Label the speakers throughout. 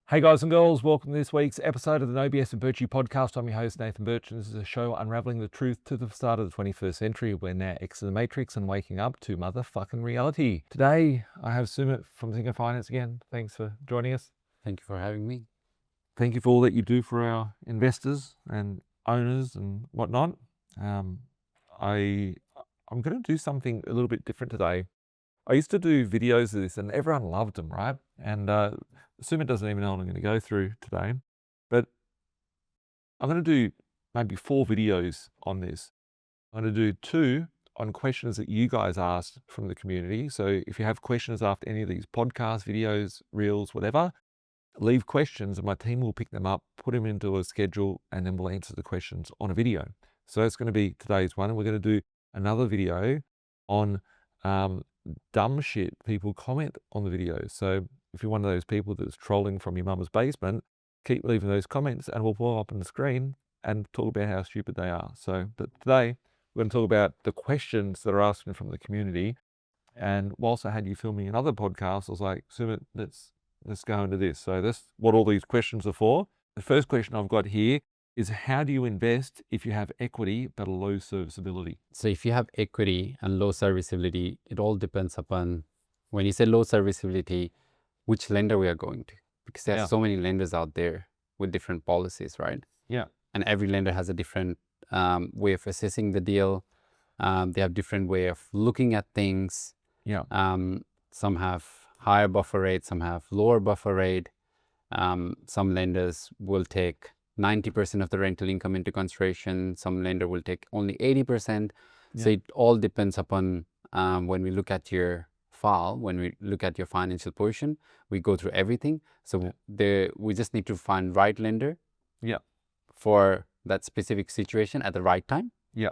Speaker 1: Hey guys and girls, welcome to this week's episode of the NDIS and Birchy podcast. I'm your host Nathan Birch, and this is a show unraveling the truth to the start of the 21st century. We're now exiting the matrix and waking up to motherfucking reality. Today, I have Sumit from Zinger Finance again. Thanks for joining us.
Speaker 2: Thank you for having me.
Speaker 1: Thank you for all that you do for our investors and owners and whatnot. I'm going to do something a little bit different today. I used to do videos of this and everyone loved them, right? And Sumit doesn't even know what I'm going to go through today, but I'm going to do maybe 4 videos on this. I'm going to do 2 on questions that you guys asked from the community. So if you have questions after any of these podcasts, videos, reels, whatever, leave questions and my team will pick them up, put them into a schedule, and then we'll answer the questions on a video. So that's going to be today's one. And we're going to do another video on dumb shit people comment on the videos. So if you're one of those people that's trolling from your mum's basement, keep leaving those comments and we'll pull up on the screen and talk about how stupid they are. So, but today we're going to talk about the questions that are asking from the community. And whilst I had you filming another podcast, I was like, Sumit, let's go into this. So that's what all these questions are for. The first question I've got here is, how do you invest if you have equity but a low serviceability?
Speaker 2: So if you have equity and low serviceability, it all depends upon, when you say low serviceability, which lender we are going to. Because there are so many lenders out there with different policies, right?
Speaker 1: Yeah.
Speaker 2: And every lender has a different way of assessing the deal. They have different way of looking at things.
Speaker 1: Yeah.
Speaker 2: Some have higher buffer rate, some have lower buffer rate. Some lenders will take 90% of the rental income into consideration. Some lender will take only 80%. Yeah. So it all depends upon when we look at your file, when we look at your financial position, we go through everything. So we just need to find right lender for that specific situation at the right time.
Speaker 1: Yeah.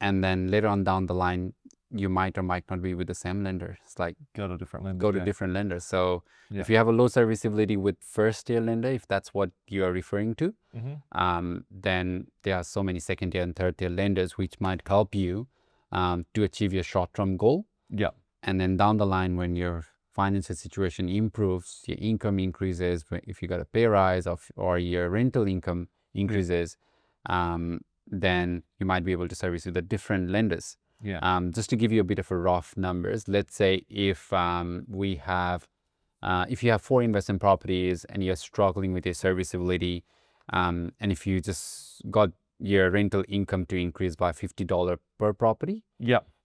Speaker 2: And then later on down the line, you might or might not be with the same lender. It's like
Speaker 1: go to different lenders.
Speaker 2: Go to different lenders. So if you have a low serviceability with first tier lender, if that's what you are referring to, then there are so many second tier and third tier lenders which might help you to achieve your short-term goal.
Speaker 1: Yeah.
Speaker 2: And then down the line, when your financial situation improves, your income increases, if you got a pay rise or your rental income increases, then you might be able to service with the different lenders.
Speaker 1: Yeah.
Speaker 2: Just to give you a bit of a rough numbers, let's say if you have 4 investment properties and you're struggling with your serviceability, and if you just got your rental income to increase by $50 per property,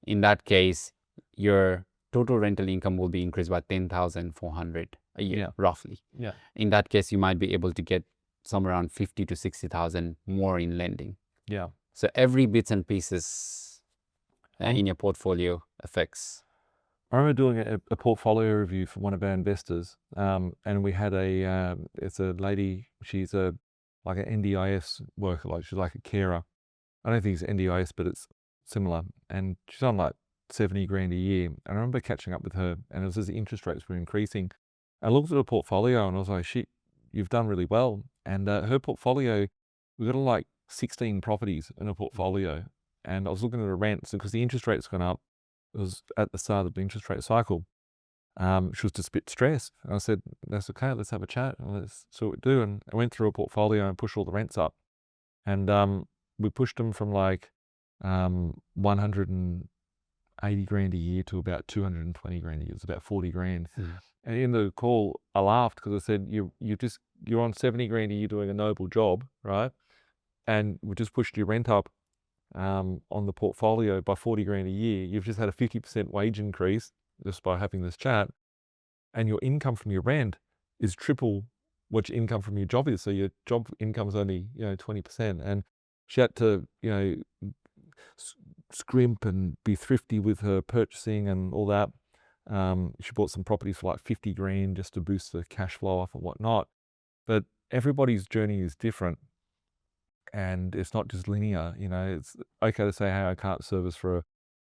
Speaker 2: in that case, your total rental income will be increased by $10,400 a year, roughly.
Speaker 1: Yeah.
Speaker 2: In that case, you might be able to get somewhere around $50,000 to $60,000 more in lending.
Speaker 1: Yeah.
Speaker 2: So every bits and pieces in your portfolio affects.
Speaker 1: I remember doing a portfolio review for one of our investors, and we had it's a lady, she's like an NDIS worker, like she's like a carer. I don't think it's NDIS, but it's similar. And she's on like 70 grand a year. And I remember catching up with her, and it was as the interest rates were increasing. I looked at her portfolio and I was like, shit, you've done really well. And her portfolio, we got like 16 properties in her portfolio. And I was looking at her rents, because the interest rate's gone up. It was at the start of the interest rate cycle. She was just a bit stressed. And I said, that's okay, let's have a chat and let's see what we do. And I went through her portfolio and pushed all the rents up. And we pushed them from like 180 grand a year to about 220 grand a year. It was about 40 grand. And in the call, I laughed because I said, you're on 70 grand a year doing a noble job, right? And we just pushed your rent up on the portfolio by 40 grand a year. You've just had a 50% wage increase just by having this chat, and your income from your rent is triple what your income from your job is. So your job income is only 20%. And she had to scrimp and be thrifty with her purchasing and all that. She bought some properties for like 50 grand just to boost the cash flow off and whatnot. But everybody's journey is different. And it's not just linear, it's okay to say, hey, I can't service for a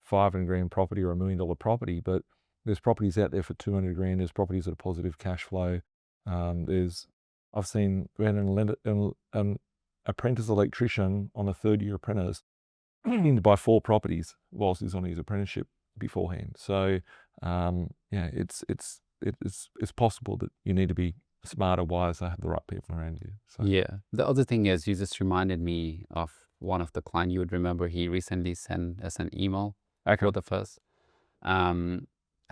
Speaker 1: 500 grand property or $1 million property, but there's properties out there for 200 grand. There's properties that are positive cash flow. I've seen an apprentice electrician on a 3rd-year apprentice to buy 4 properties whilst he's on his apprenticeship beforehand. So, it's possible that you need to be smarter, wiser, have the right people around you. So
Speaker 2: Yeah. The other thing is, you just reminded me of one of the client. You would remember he recently sent us an email,
Speaker 1: okay,
Speaker 2: both of us.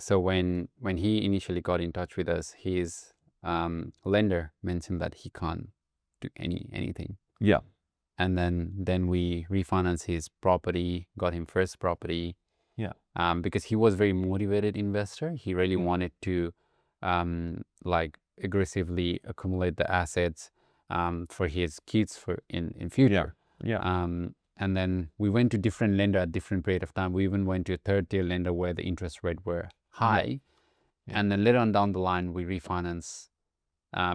Speaker 2: So when he initially got in touch with us, his lender mentioned that he can't do anything.
Speaker 1: yeah,
Speaker 2: And then we refinanced his property, got him first property.
Speaker 1: yeah,
Speaker 2: Because he was very motivated investor. He really
Speaker 1: mm,
Speaker 2: wanted to like aggressively accumulate the assets for his kids for in future.
Speaker 1: yeah,
Speaker 2: And then we went to different lender at different period of time. We even went to a third tier lender where the interest rate were high.
Speaker 1: yeah.
Speaker 2: And then later on down the line, we refinance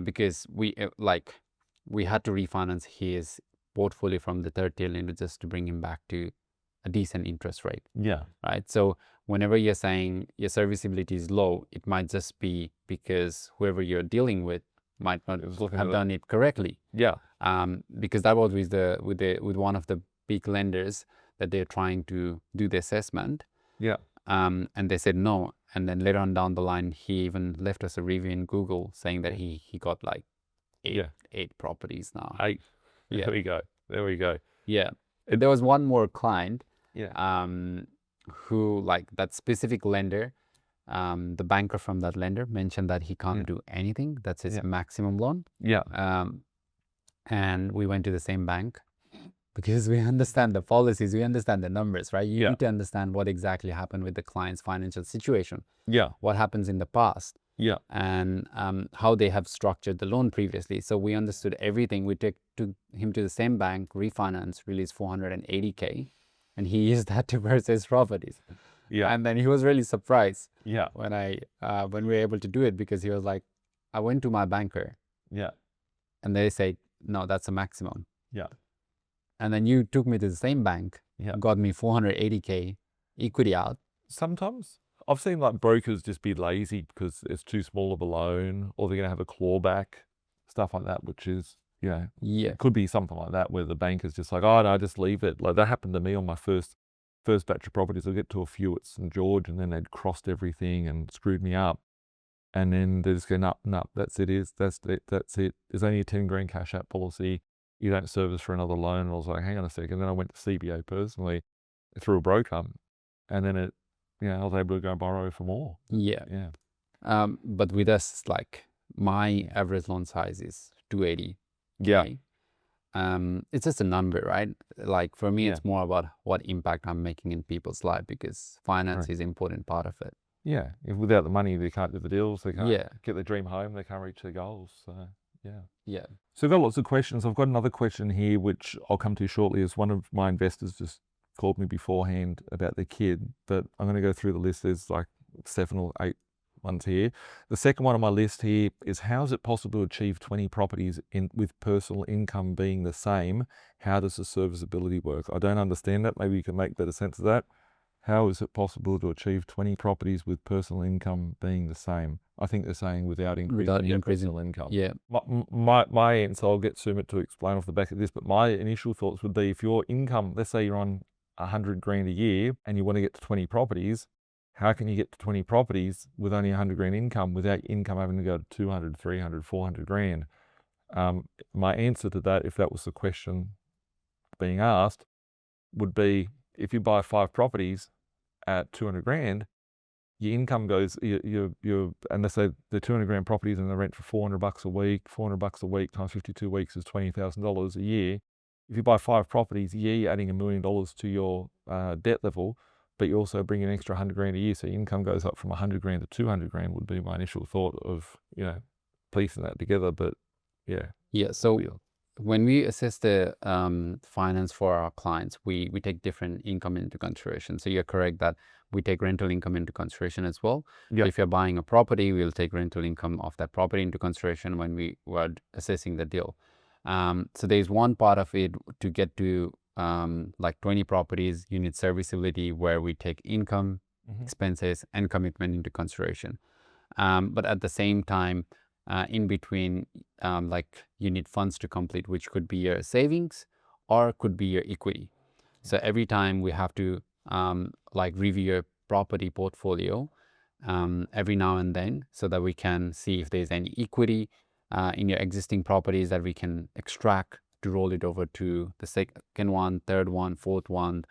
Speaker 2: because we had to refinance his portfolio from the third tier lender just to bring him back to a decent interest rate.
Speaker 1: Yeah,
Speaker 2: Right. So whenever you're saying your serviceability is low, it might just be because whoever you're dealing with might not
Speaker 1: it was looking
Speaker 2: have
Speaker 1: at
Speaker 2: done it correctly.
Speaker 1: yeah,
Speaker 2: Because that was with one of the big lenders that they're trying to do the assessment.
Speaker 1: yeah,
Speaker 2: And they said no. And then later on down the line, he even left us a review in Google saying that he got like
Speaker 1: yeah.
Speaker 2: eight properties now.
Speaker 1: Eight.
Speaker 2: Yeah.
Speaker 1: There we go. There we go.
Speaker 2: Yeah. There was one more client
Speaker 1: Yeah,
Speaker 2: who, like, that specific lender, the banker from that lender mentioned that he can't do anything. That's his
Speaker 1: Yeah.
Speaker 2: maximum loan.
Speaker 1: yeah,
Speaker 2: And we went to the same bank because we understand the policies, we understand the numbers, right? You
Speaker 1: Yeah.
Speaker 2: need to understand what exactly happened with the client's financial situation,
Speaker 1: yeah,
Speaker 2: what happens in the past,
Speaker 1: yeah,
Speaker 2: and how they have structured the loan previously. So we understood everything. We took him to the same bank, refinance, release 480K, and he used that to purchase properties.
Speaker 1: yeah,
Speaker 2: And then he was really surprised
Speaker 1: yeah,
Speaker 2: when we were able to do it, because he was like, I went to my banker
Speaker 1: yeah,
Speaker 2: and they say, no, that's a maximum.
Speaker 1: yeah,
Speaker 2: And then you took me to the same bank,
Speaker 1: yeah.
Speaker 2: got me 480K equity out.
Speaker 1: Sometimes I've seen like brokers just be lazy because it's too small of a loan, or they're going to have a clawback, stuff like that, which is,
Speaker 2: Yeah.
Speaker 1: it could be something like that where the banker's just like, oh no, just leave it. Like that happened to me on my first batch of properties. I'll get to a few at St. George, and then they'd crossed everything and screwed me up. And then they just go, no, that's it. There's only a 10 grand cash out policy. You don't service for another loan. And I was like, hang on a second. Then I went to CBO personally through a broker, and then I was able to go borrow for more.
Speaker 2: Yeah.
Speaker 1: Yeah.
Speaker 2: But with us, it's like my average loan size is 280.
Speaker 1: Yeah.
Speaker 2: It's just a number, right? Like for me,
Speaker 1: Yeah.
Speaker 2: it's more about what impact I'm making in people's life, because finance
Speaker 1: Right.
Speaker 2: is an important part of it.
Speaker 1: Yeah. If without the money, they can't do the deals. They can't
Speaker 2: Yeah.
Speaker 1: get their dream home. They can't reach their goals. So, yeah.
Speaker 2: Yeah.
Speaker 1: So we've got lots of questions. I've got another question here, which I'll come to shortly. Is one of my investors just called me beforehand about their kid, but I'm going to go through the list. There's like 7 or 8 ones here. The second one on my list here is, how is it possible to achieve 20 properties with personal income being the same? How does the serviceability work? I don't understand that. Maybe you can make better sense of that. How is it possible to achieve 20 properties with personal income being the same? I think they're saying without increasing your personal income.
Speaker 2: Yeah.
Speaker 1: My answer, I'll get Sumit to explain off the back of this, but my initial thoughts would be, if your income, let's say you're on 100 grand a year and you want to get to 20 properties, how can you get to 20 properties with only 100 grand income without income having to go to 200, 300, 400 grand? My answer to that, if that was the question being asked, would be, if you buy 5 properties at 200 grand, your income goes, and let's say the 200 grand properties and the rent for $400 a week, $400 a week times 52 weeks is $20,000 a year. If you buy 5 properties, you're adding $1 million to your debt level, but you also bring an extra 100 grand a year. So your income goes up from 100 grand to 200 grand would be my initial thought of, piecing that together. But yeah.
Speaker 2: Yeah. So when we assess the finance for our clients, we take different income into consideration. So you're correct that we take rental income into consideration as well.
Speaker 1: Yeah.
Speaker 2: So if you're buying a property, we'll take rental income of that property into consideration when we were assessing the deal. So there's one part of it to get to like 20 properties, you need serviceability, where we take income, expenses, and commitment into consideration. But at the same time, in between, like, you need funds to complete, which could be your savings or could be your equity. So every time we have to like review your property portfolio every now and then, so that we can see if there's any equity in your existing properties that we can extract to roll it over to the second one, third one, fourth one,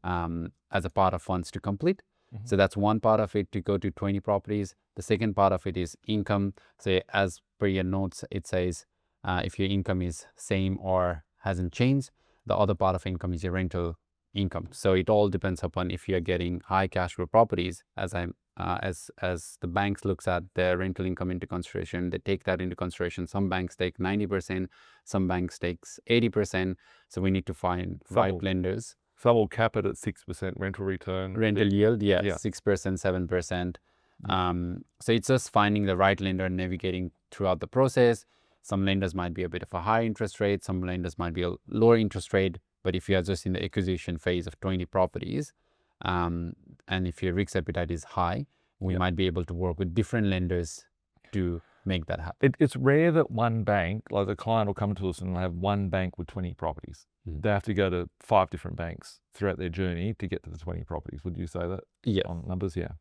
Speaker 2: as a part of funds to complete. So that's one part of it, to go to 20 properties. The second part of it is income. So as per your notes, it says if your income is same or hasn't changed, the other part of income is your rental income. So it all depends upon if you're getting high cash flow properties, as the banks looks at their rental income into consideration. They take that into consideration. Some banks take 90%, some banks takes 80%. So we need to find right lenders.
Speaker 1: Some will cap it at 6% rental return.
Speaker 2: Rental yield, 6%, 7%. So it's just finding the right lender and navigating throughout the process. Some lenders might be a bit of a high interest rate. Some lenders might be a lower interest rate. But if you are just in the acquisition phase of 20 properties, and if your risk appetite is high, we might be able to work with different lenders to make that happen.
Speaker 1: It's rare that one bank, like the client will come to us and have one bank with 20 properties. They have to go to 5 different banks throughout their journey to get to the 20 properties. Would you say that?
Speaker 2: Yeah.
Speaker 1: On numbers, yeah.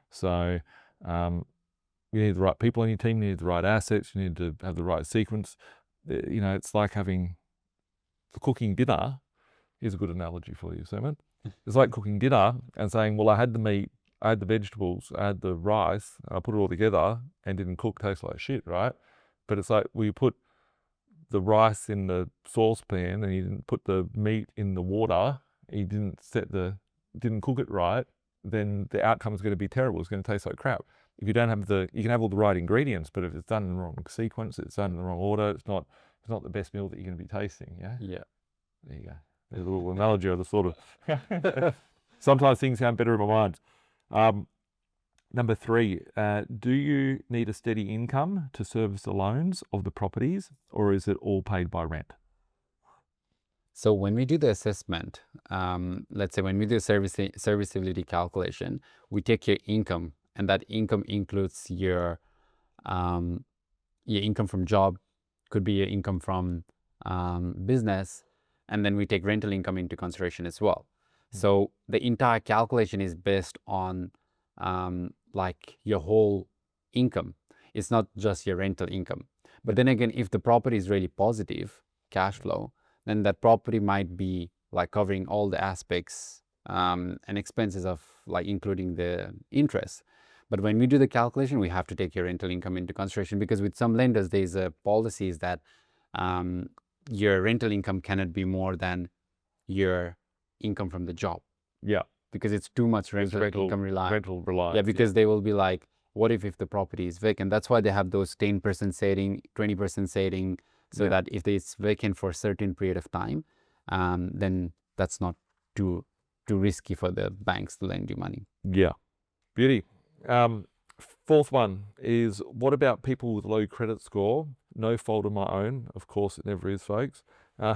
Speaker 1: So you need the right people on your team, you need the right assets, you need to have the right sequence. You know, it's like having cooking dinner. Here's a good analogy for you, Sumit. It's like cooking dinner and saying, well, I had the meat, I had the vegetables, I had the rice, and I put it all together and didn't cook, taste like shit, right? But it's like, well, you put the rice in the saucepan and you didn't put the meat in the water, and you didn't cook it right, then the outcome is going to be terrible. It's going to taste like crap. If you don't have you can have all the right ingredients, but if it's done in the wrong sequence, it's done in the wrong order, it's not the best meal that you're going to be tasting. Yeah.
Speaker 2: Yeah.
Speaker 1: There you go. There's a little analogy of the sort of. Sometimes things sound better in my mind. Number 3, do you need a steady income to service the loans of the properties, or is it all paid by rent?
Speaker 2: So when we do the assessment, let's say when we do serviceability calculation, we take your income, and that income includes your income from job, could be your income from business, and then we take rental income into consideration as well. So the entire calculation is based on like your whole income. It's not just your rental income. But then again, if the property is really positive cash flow, then that property might be like covering all the aspects and expenses of like including the interest. But when we do the calculation, we have to take your rental income into consideration, because with some lenders, there's a policy is that your rental income cannot be more than your income from the job.
Speaker 1: Yeah.
Speaker 2: Because it's too much rental income reliant.
Speaker 1: Rental reliant.
Speaker 2: Yeah, because they will be like, what if the property is vacant? That's why they have those 10% saving, 20% saving, so that if it's vacant for a certain period of time, then that's not too risky for the banks to lend you money.
Speaker 1: Yeah. Beauty. 4th one is, what about people with low credit score? No fault of my own. Of course, it never is, folks. I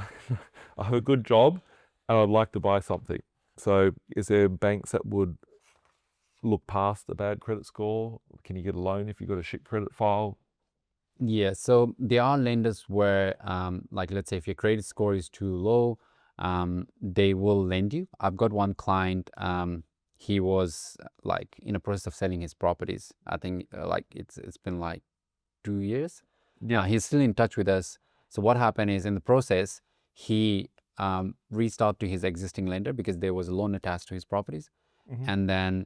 Speaker 1: have a good job and I'd like to buy something. So is there banks that would look past the bad credit score? Can you get a loan if you've got a shit credit file?
Speaker 2: Yeah, so there are lenders where, like let's say if your credit score is too low, they will lend you. I've got one client, he was like in a process of selling his properties. I think like it's been like 2 years. Yeah, he's still in touch with us. So what happened is, in the process, he reached out to his existing lender because there was a loan attached to his properties. And then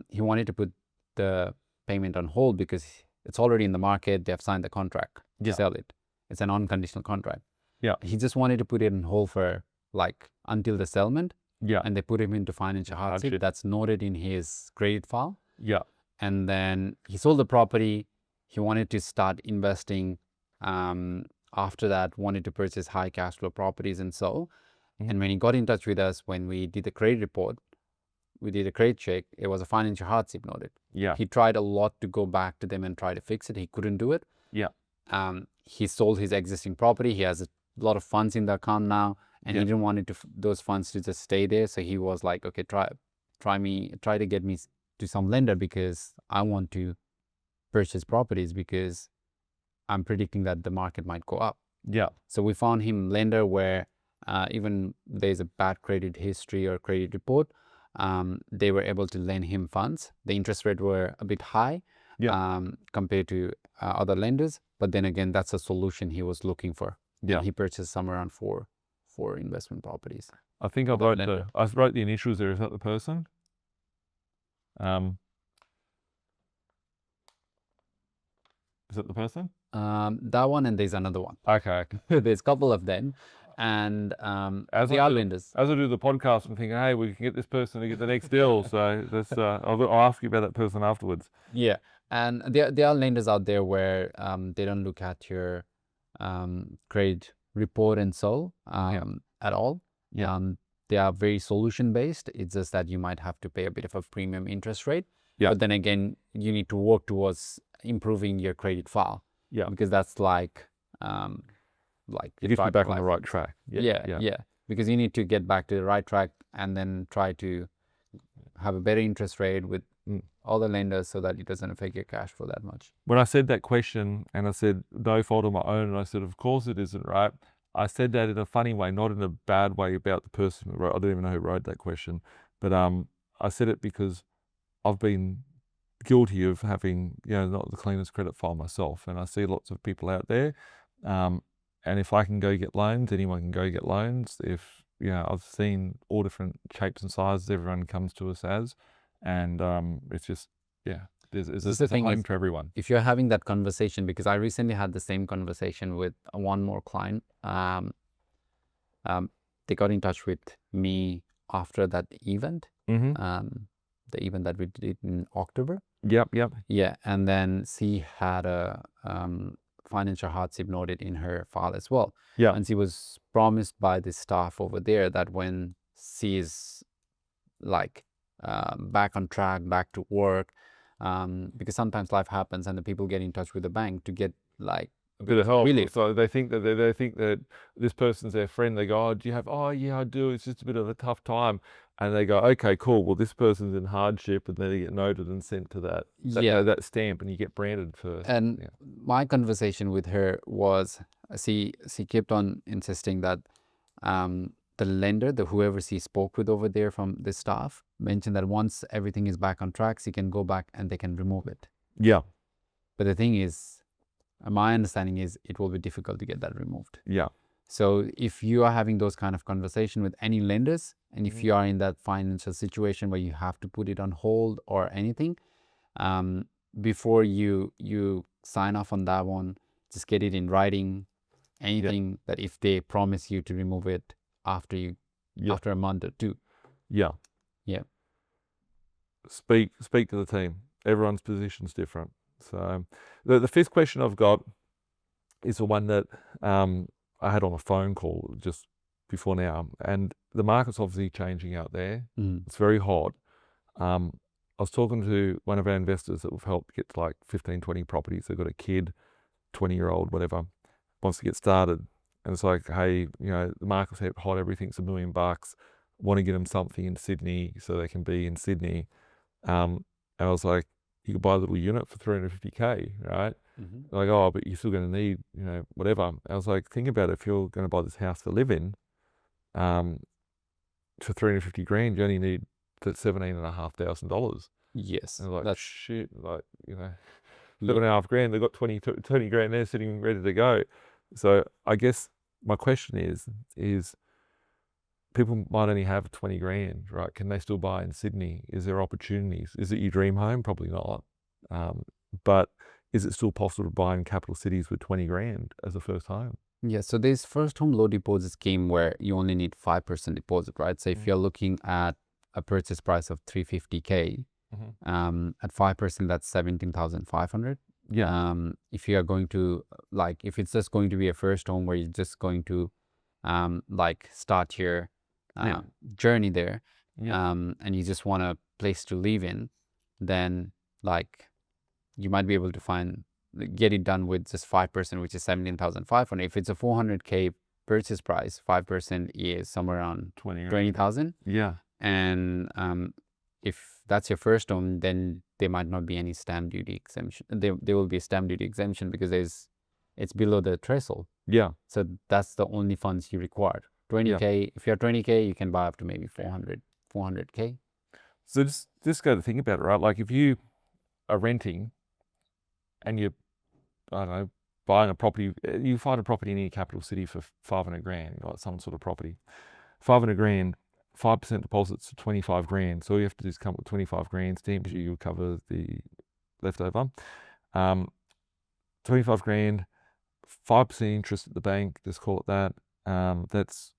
Speaker 2: he wanted to put the payment on hold because it's already in the market. They have signed the contract to sell it. It's an unconditional contract.
Speaker 1: Yeah.
Speaker 2: He just wanted to put it on hold for like until the settlement.
Speaker 1: Yeah.
Speaker 2: And they put him into financial hardship. That's noted in his credit file.
Speaker 1: Yeah.
Speaker 2: And then he sold the property. He wanted to start investing. After that, wanted to purchase high cash flow properties and so. And when he got in touch with us, when we did the credit report, we did a credit check, it was a financial hardship noted.
Speaker 1: Yeah.
Speaker 2: He tried a lot to go back to them and try to fix it. He couldn't do it.
Speaker 1: Yeah.
Speaker 2: He sold his existing property. He has a lot of funds in the account now, and he didn't want those funds to just stay there. So he was like, okay, try to get me to some lender because I want to purchase properties because I'm predicting that the market might go up.
Speaker 1: Yeah.
Speaker 2: So we found him lender where even there's a bad credit history or credit report, they were able to lend him funds. The interest rate were a bit high, compared to other lenders. But then again, that's a solution he was looking for.
Speaker 1: Yeah.
Speaker 2: And he purchased somewhere around four investment properties.
Speaker 1: I think I wrote the initials there. Is that the person? Is that the person?
Speaker 2: That one, and there's another one.
Speaker 1: Okay.
Speaker 2: There's a couple of them, and they are lenders.
Speaker 1: As I do the podcast, I'm thinking, hey, we can get this person to get the next deal. So that's, I'll ask you about that person afterwards.
Speaker 2: Yeah, and there are lenders out there where they don't look at your credit report and so at all.
Speaker 1: Yeah.
Speaker 2: They are very solution based. It's just that you might have to pay a bit of a premium interest rate.
Speaker 1: Yeah.
Speaker 2: But then again, you need to work towards improving your credit file.
Speaker 1: Yeah.
Speaker 2: Because that's like
Speaker 1: it gets you back on the right track.
Speaker 2: Yeah. Because you need to get back to the right track and then try to have a better interest rate with all the lenders so that it doesn't affect your cash flow that much.
Speaker 1: When I said that question and I said no fault of my own, and I said, of course it isn't, right? I said that in a funny way, not in a bad way about the person who wrote. I don't even know who wrote that question, but I said it because I've been guilty of having, not the cleanest credit file myself, and I see lots of people out there. And if I can go get loans, anyone can go get loans. If I've seen all different shapes and sizes everyone comes to us as, and it's just there's a home for everyone.
Speaker 2: If you're having that conversation, because I recently had the same conversation with one more client, they got in touch with me after that event, the event that we did in October.
Speaker 1: Yep.
Speaker 2: Yeah, and then she had a financial hardship noted in her file as well.
Speaker 1: Yeah.
Speaker 2: And she was promised by the staff over there that when she is like back on track, back to work, because sometimes life happens and the people get in touch with the bank to get like
Speaker 1: a bit of help.
Speaker 2: Relief.
Speaker 1: So they think that this person's their friend. They go, oh, do you have? Oh, yeah, I do. It's just a bit of a tough time. And they go, okay, cool. Well, this person's in hardship, and then they get noted and sent to that stamp, and you get branded for.
Speaker 2: And my conversation with her was, she kept on insisting that the lender, whoever she spoke with over there from the staff, mentioned that once everything is back on track, she can go back and they can remove it.
Speaker 1: Yeah.
Speaker 2: But the thing is, my understanding is it will be difficult to get that removed.
Speaker 1: Yeah.
Speaker 2: So if you are having those kind of conversation with any lenders, and if you are in that financial situation where you have to put it on hold or anything, before you sign off on that one, just get it in writing. Anything that if they promise you to remove it after a month or two.
Speaker 1: Yeah. Speak to the team. Everyone's position's different. So the fifth question I've got is the one that I had on a phone call just before now, and the market's obviously changing out there. It's very hot. I was talking to one of our investors that we've helped get to like 15, 20 properties. They've got a kid, 20-year-old, whatever, wants to get started. And it's like, hey, the market's hot, everything's $1 million. Want to get them something in Sydney so they can be in Sydney. And I was like, you could buy a little unit for $350K, right? Like, oh, but you're still going to need, whatever. I was like, think about it. If you're going to buy this house to live in, for $350,000, you only need $17,500.
Speaker 2: Yes.
Speaker 1: And I was like, shit, like, $11,500. They've got 20 grand there sitting ready to go. So I guess my question is people might only have 20 grand, right? Can they still buy in Sydney? Is there opportunities? Is it your dream home? Probably not. But is it still possible to buy in capital cities with 20 grand as a first home?
Speaker 2: Yeah, so there's first home low deposit scheme where you only need 5% deposit, right? So if you're looking at a purchase price of $350K, at 5%, that's 17,500.
Speaker 1: Yeah.
Speaker 2: If you are going to, like, if it's just going to be a first home where you're just going to like start your journey there, and you just want a place to live in, then like you might be able to get it done with just 5%, which is 17,500. If it's a 400K purchase price, 5% is somewhere around 20,000.
Speaker 1: Yeah.
Speaker 2: And if that's your first home, then there might not be any stamp duty exemption. There will be a stamp duty exemption because it's below the threshold.
Speaker 1: Yeah.
Speaker 2: So that's the only funds you require. 20K. If you're 20K, you can buy up to maybe 400K.
Speaker 1: So just go to think about it, right? Like if you are renting and you're, I don't know, buying a property, you find a property in your capital city for 500 grand, you got some sort of property, 500 grand, 5% deposits to 25 grand. So all you have to do is come up with 25 grand, stamp duty, you'll cover the leftover. 25 grand, 5% interest at the bank, just call it that. That's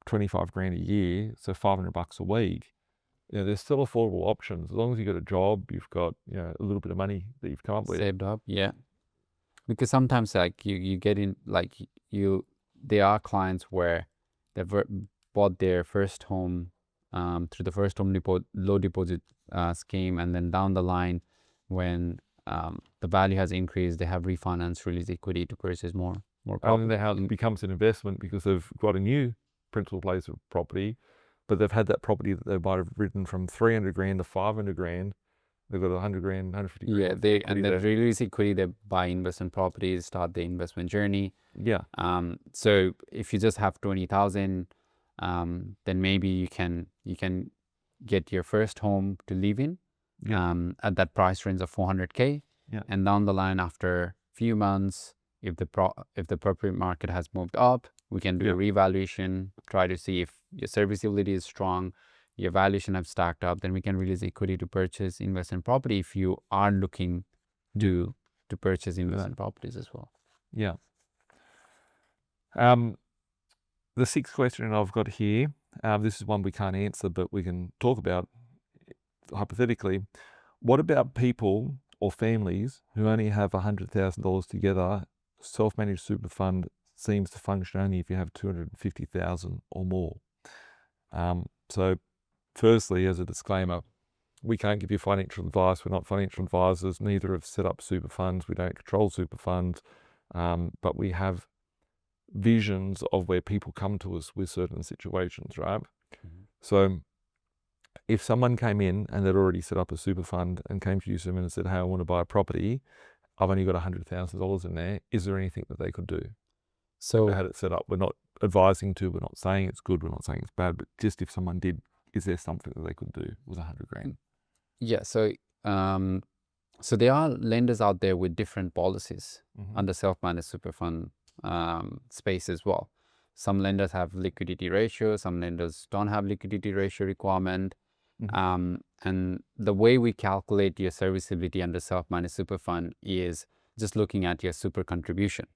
Speaker 1: 25 grand a year, so $500 a week. There's still affordable options. As long as you've got a job, you've got a little bit of money that you've come up with.
Speaker 2: Saved up, yeah. Because sometimes like you get in, like there are clients where they've bought their first home through the first home low deposit scheme, and then down the line when the value has increased, they have refinanced, release equity to purchase more property.
Speaker 1: And the house becomes an investment because they've got a new principal place of property, but they've had that property that they might have written from 300 grand to 500 grand. They've got 100 grand, 150 grand.
Speaker 2: Yeah, they release equity, they buy investment properties, start the investment journey.
Speaker 1: Yeah.
Speaker 2: So if you just have 20,000, then maybe you can get your first home to live in at that price range of 400K.
Speaker 1: Yeah.
Speaker 2: And down the line, after a few months, if the property market has moved up, we can do a revaluation, try to see if your serviceability is strong, your valuation have stacked up, then we can release equity to purchase investment property if you are looking to purchase investment properties as well.
Speaker 1: Yeah. The sixth question I've got here, this is one we can't answer, but we can talk about hypothetically. What about people or families who only have $100,000 together? Self-managed super fund seems to function only if you have 250,000 or more. So firstly, as a disclaimer, we can't give you financial advice. We're not financial advisors. Neither have set up super funds. We don't control super funds, but we have visions of where people come to us with certain situations, right?
Speaker 2: Mm-hmm.
Speaker 1: So if someone came in and they'd already set up a super fund and came to you, Sumit, and said, hey, I want to buy a property, I've only got $100,000 in there, is there anything that they could do?
Speaker 2: So
Speaker 1: they had it set up. We're not advising to, we're not saying it's good, we're not saying it's bad, but just if someone did, is there something that they could do with 100 grand?
Speaker 2: Yeah, so so there are lenders out there with different policies under self-managed super fund space as well. Some lenders have liquidity ratio, some lenders don't have liquidity ratio requirement. And the way we calculate your serviceability under self-managed super fund is just looking at your super contribution.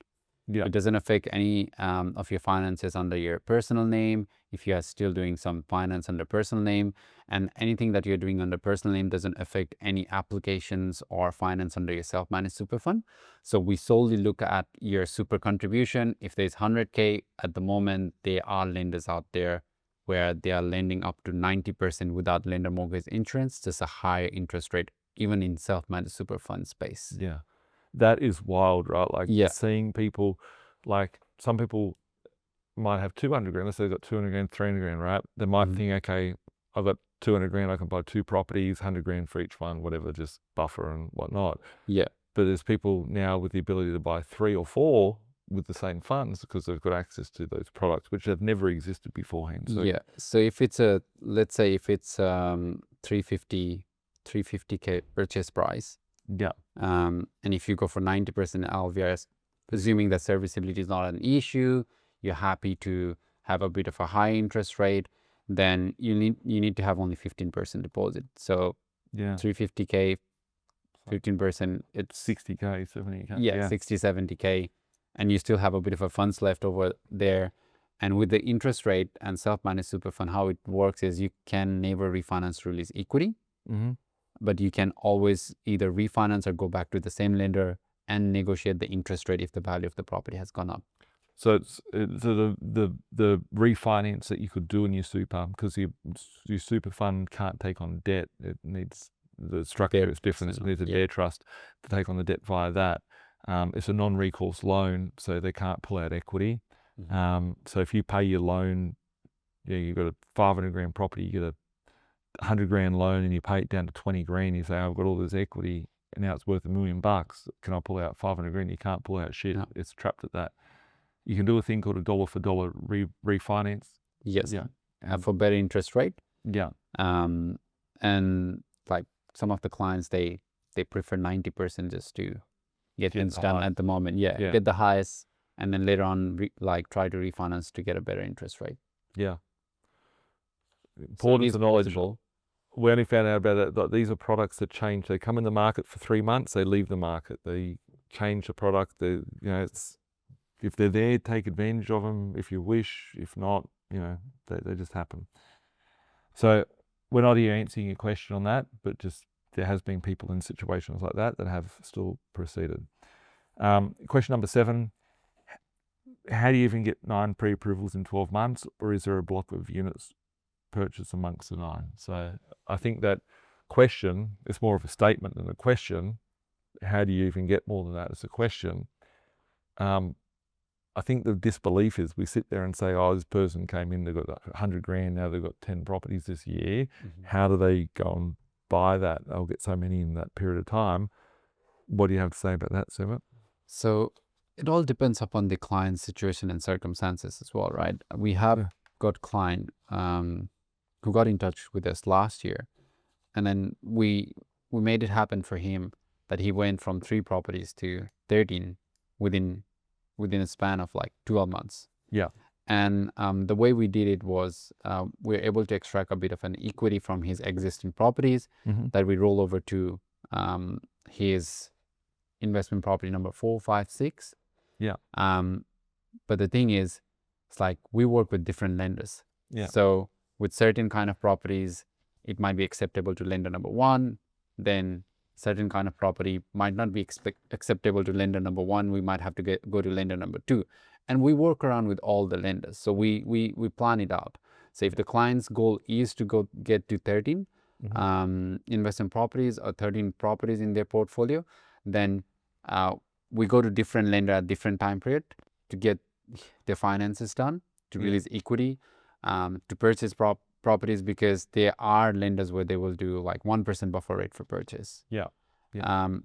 Speaker 1: Yeah.
Speaker 2: It doesn't affect any of your finances under your personal name if you are still doing some finance under personal name, and anything that you're doing under personal name doesn't affect any applications or finance under your self-managed super fund. So we solely look at your super contribution. If there's 100K at the moment, there are lenders out there where they are lending up to 90% without lender mortgage insurance, just a higher interest rate, even in self-managed super fund space.
Speaker 1: Yeah. That is wild, right? Like seeing people, like some people might have 200 grand, let's say they've got 200 grand, 300 grand, right? They might think, okay, I've got 200 grand, I can buy 2 properties, 100 grand for each one, whatever, just buffer and whatnot.
Speaker 2: Yeah.
Speaker 1: But there's people now with the ability to buy 3 or 4 with the same funds because they've got access to those products, which have never existed beforehand. So
Speaker 2: yeah. So if it's let's say if it's 350K purchase price.
Speaker 1: Yeah.
Speaker 2: And if you go for 90% LVRs, presuming that serviceability is not an issue, you're happy to have a bit of a high interest rate, then you need to have only 15% deposit. So 350K, 15%, it's
Speaker 1: 60K, 70K.
Speaker 2: Yeah, 60, 70K, and you still have a bit of a funds left over there. And with the interest rate and self-managed super fund, how it works is you can never refinance release equity. But you can always either refinance or go back to the same lender and negotiate the interest rate if the value of the property has gone up.
Speaker 1: So it's the refinance that you could do in your super, because your super fund can't take on debt. It needs, the structure is different. It needs a bare trust to take on the debt via that. It's a non-recourse loan, so they can't pull out equity. So if you pay your loan, you've got a 500 grand property, you get a 100 grand loan and you pay it down to 20 grand, you say, I've got all this equity and now it's worth $1 million. Can I pull out 500 grand? You can't pull out shit. No. It's trapped at that. You can do a thing called a dollar for dollar refinance.
Speaker 2: Yes. Yeah. For better interest rate.
Speaker 1: Yeah.
Speaker 2: And like some of the clients, they prefer 90% just to get
Speaker 1: Get
Speaker 2: things
Speaker 1: the
Speaker 2: done
Speaker 1: high.
Speaker 2: at the moment. Yeah,
Speaker 1: Yeah.
Speaker 2: get the highest, and then later on, try to refinance to get a better interest rate.
Speaker 1: Yeah.
Speaker 2: So it
Speaker 1: Importance
Speaker 2: is
Speaker 1: of knowledge.
Speaker 2: possible.
Speaker 1: We only found out about it that these are products that change. They come in the market for 3 months, they leave the market. They change the product. It's if they're there, take advantage of them if you wish. If not, they just happen. So we're not here answering your question on that, but just there has been people in situations like that have still proceeded. Question number 7. How do you even get 9 pre-approvals in 12 months, or is there a block of units purchased amongst the 9? So I think that question is more of a statement than a question. How do you even get more than that as a question? I think the disbelief is we sit there and say, oh, this person came in, they've got 100 grand, now they've got 10 properties this year. How do they go and buy that? They'll get so many in that period of time. What do you have to say about that, Sumit?
Speaker 2: So it all depends upon the client's situation and circumstances as well, right? We have got client who got in touch with us last year, and then we made it happen for him that he went from 3 properties to 13 within a span of like 12 months.
Speaker 1: Yeah.
Speaker 2: And the way we did it was we were able to extract a bit of an equity from his existing properties that we roll over to his investment property number 4, 5, 6.
Speaker 1: Yeah.
Speaker 2: But the thing is, it's like we work with different lenders.
Speaker 1: Yeah.
Speaker 2: So with certain kind of properties, it might be acceptable to lender number 1. Then certain kind of property might not be acceptable to lender number 1. We might have to go to lender number 2. And we work around with all the lenders. So we plan it out. So if the client's goal is to get to 13 investment properties or 13 properties in their portfolio, then we go to different lender at different time period to get the finances done, to release equity, to purchase properties, because there are lenders where they will do like 1% buffer rate for purchase.
Speaker 1: Yeah.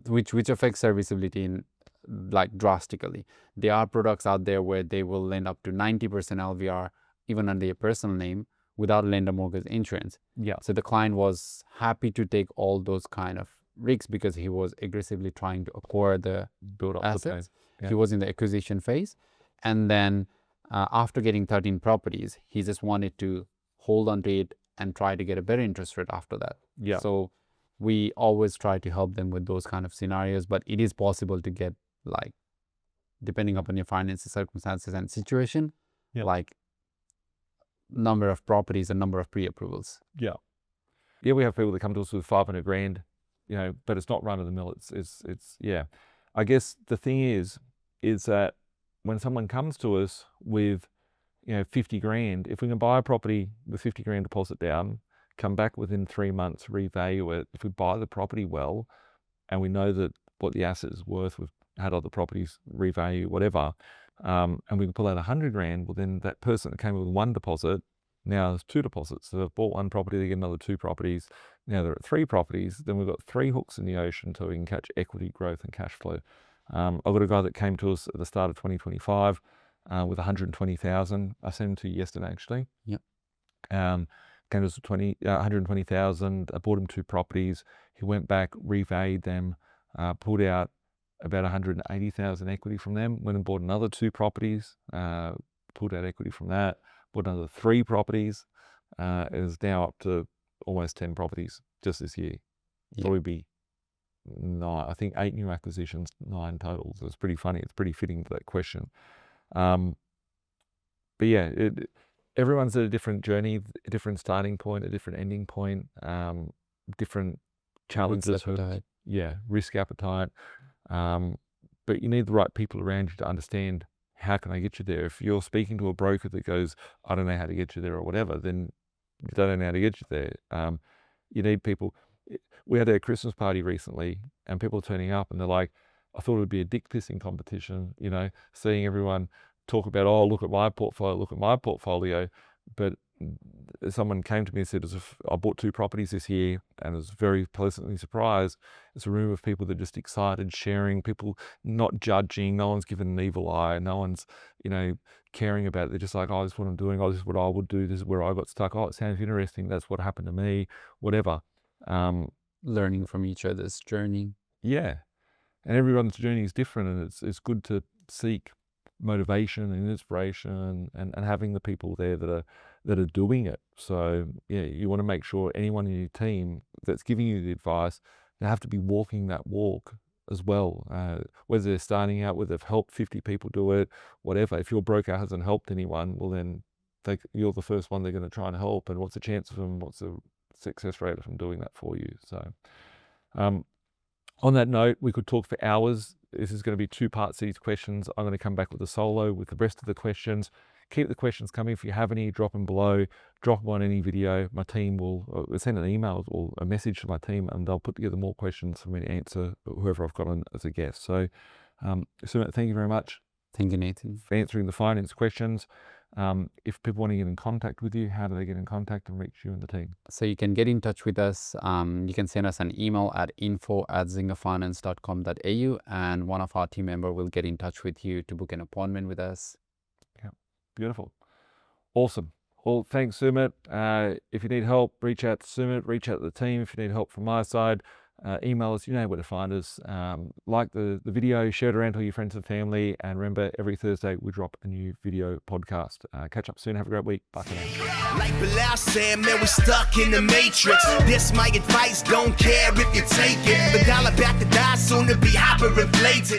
Speaker 2: Which affects serviceability in like drastically. There are products out there where they will lend up to 90% LVR even under your personal name without lender mortgage insurance.
Speaker 1: Yeah.
Speaker 2: So the client was happy to take all those kind of risks because he was aggressively trying to acquire the
Speaker 1: Build up
Speaker 2: assets.
Speaker 1: the
Speaker 2: He was in the acquisition phase. And then after getting 13 properties, he just wanted to hold on to it and try to get a better interest rate after that.
Speaker 1: Yeah.
Speaker 2: So we always try to help them with those kind of scenarios, but it is possible to get, like, depending upon your finances, circumstances and situation, like number of properties and number of pre-approvals.
Speaker 1: Yeah. Yeah, we have people that come to us with 500 grand, but it's not run of the mill. It's I guess the thing is that when someone comes to us with 50 grand, if we can buy a property with 50 grand deposit down, come back within 3 months, revalue it, if we buy the property well and we know that what the asset is worth, we've had other properties revalue, whatever, and we can pull out 100 grand, well then that person that came with 1 deposit now there's 2 deposits. So they've bought 1 property, they get another 2 properties. Now they're at 3 properties. Then we've got 3 hooks in the ocean so we can catch equity, growth and cash flow. I've got a guy that came to us at the start of 2025 with 120,000. I sent him to you yesterday actually.
Speaker 2: Yep.
Speaker 1: Came to us with 120,000. I bought him 2 properties. He went back, revalued them, pulled out about 180,000 equity from them. Went and bought another 2 properties, pulled out equity from that. Bought another 3 properties. Is now up to almost 10 properties just this year. Probably be 9, I think 8 new acquisitions, 9 total. So it's pretty funny. It's pretty fitting to that question. But yeah, everyone's at a different journey, a different starting point, a different ending point, different challenges. Risk appetite. But you need the right people around you to understand, how can I get you there? If you're speaking to a broker that goes, I don't know how to get you there or whatever, then you don't know how to get you there. You need people. We had a Christmas party recently and people turning up and they're like, I thought it would be a dick pissing competition, seeing everyone talk about, oh, look at my portfolio. But someone came to me and said, I bought 2 properties this year and I was very pleasantly surprised. It's a room of people that are just excited, sharing, people not judging, no one's given an evil eye, no one's, caring about it. They're just like, oh, this is what I'm doing, oh, this is what I would do, this is where I got stuck, oh, it sounds interesting, that's what happened to me, whatever.
Speaker 2: Learning from each other's journey.
Speaker 1: Yeah. And everyone's journey is different, and it's good to seek motivation and inspiration and having the people there that are doing it. So yeah, you want to make sure anyone in your team that's giving you the advice, they have to be walking that walk as well. Whether they're starting out, whether they've helped 50 people do it, whatever. If your broker hasn't helped anyone, well then you're the first one they're going to try and help. And what's the chance of them? What's the success rate of them doing that for you? So on that note, we could talk for hours. This is going to be 2 parts to these questions. I'm going to come back with a solo with the rest of the questions. Keep the questions coming. If you have any, drop them below. Drop them on any video. My team will send an email or a message to my team, and they'll put together more questions for me to answer whoever I've got on as a guest. So, Sumit, thank you very much.
Speaker 2: Thank you, Nathan,
Speaker 1: for answering the finance questions. If people want to get in contact with you, how do they get in contact and reach you and the team?
Speaker 2: So you can get in touch with us. You can send us an email at info@zingerfinance.com.au, and one of our team member will get in touch with you to book an appointment with us.
Speaker 1: Yeah, beautiful. Awesome. Well, thanks, Sumit. If you need help, reach out to Sumit, reach out to the team. If you need help from my side, email us, you know where to find us. Like the video, share it around to all your friends and family, and remember, every Thursday we drop a new video podcast. Catch up soon. Have a great week. Bye for now.
Speaker 3: Like Bilal said, man, we're stuck in the matrix. This my advice, don't care if you take it. The dollar back to die, soon to be hyperinflated.